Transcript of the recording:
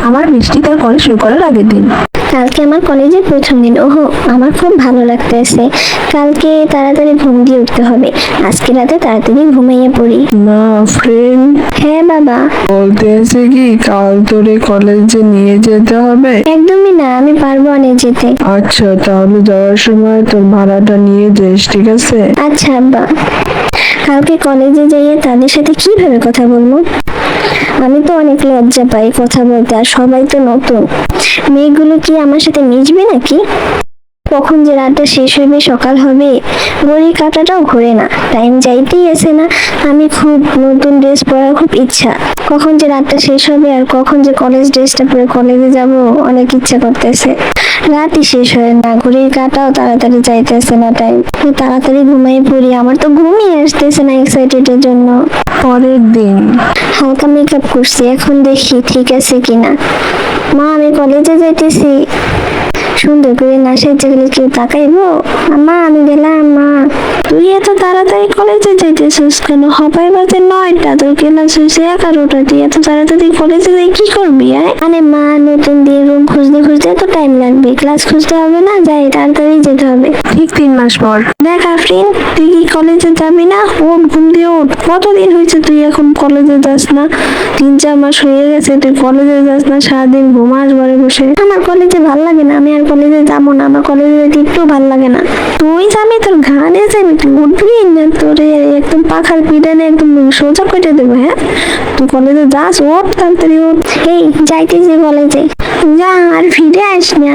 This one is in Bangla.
আমার বৃষ্টিতে কলেজ শুরু করার আগের দিন। কালকে আমার কলেজের প্রথম দিন। ওহো, আমার খুব ভালো লাগতেছে। কালকে তাড়াতাড়ি ঘুম দিয়ে উঠতে হবে। আজকে রাতে তাড়াতাড়ি ঘুমিয়ে পড়ি। না ফ্রেন্ড, হ্যাঁ বাবা। বলতে আছে কি কাল তোরে কলেজে নিয়ে যেতে হবে? একদমই না, আমি পারবো না যেতে। আচ্ছা, তাহলে যাওয়ার সময় তোর ভাড়াটা নিয়ে যাস, ঠিক আছে? আচ্ছা আব্বা। কালকে কলেজে যাইয়ে তাদের সাথে কিভাবে কথা বলবো? আমি তো অনেক লজ্জা পাই কথা বলতে, আর সবাই তো নতুন। মেয়েগুলো কি আমার সাথে মিশবে নাকি? কখন যে রাতটা শেষ হবে, সকাল হবে, ঘড়ির কাঁটাটাও ঘোরে না, টাইম যাইতেই আসে না। আমি খুব নতুন ড্রেস পরার খুব ইচ্ছা। কখন যে রাতটা শেষ হবে আর কখন যে কলেজ ড্রেসটা পরে কলেজে যাব, অনেক ইচ্ছা করতেছে। রাতই শেষ হয় না, ঘড়ির কাঁটাও তাড়াতাড়ি যাইতেছে না টাইম। তাড়াতাড়ি ঘুমাই পড়ি, আমার তো ঘুমিয়ে আসতেছে না এক্সাইটেডের জন্য। পরের দিন। হালকা মেকআপ করছি, এখন দেখি ঠিক আছে কিনা। মা, আমি কলেজে যাইতেছি। সুন্দর করে না সেজে গেলে কেউ তাকাইবো? মা, আমি গেলাম। মা, তুই এত তাড়াতাড়ি কলেজে যাইতেছিস কেন? হবাই বাজে 9টা, তোর ক্লাস হয়েছে 11টা। তুই এত তাড়াতাড়ি কলেজে যাই কি করবি? মানে মা, নতুন দিয়ে রুম খুঁজতে খুঁজতে তো টাইম লাগবে, ক্লাস খুঁজতে হবে না? যাই, তাড়াতাড়ি যেতে হবে। ঠিক 3 মাস পর। দেখ আফরিন, তুই কি কলেজে যাবি না? ওঠ, ঘুম দিয়ে ওঠ। কতদিন হয়েছে তুই এখন কলেজে যাস না? 3-4 মাস হয়ে গেছে তুই কলেজে যাস না, সারাদিন ঘুমাস ঘরে বসে। আমার কলেজে ভাল লাগে না, আমি আর কলেজে যাবো না। আমার কলেজে যেতে একটু ভাল লাগে না। তুই যাবি, তোর ঘাড়ে যাবি, তুই উঠবি না? তোর একদম পাখার পিটানে একদম সোজা কেটে দেবো। হ্যাঁ, তুই কলেজে যাস, ওঠ তাড়াতাড়ি ওঠ। এই যাইতেছি কলেজে। যা, আর ফিরে আস না।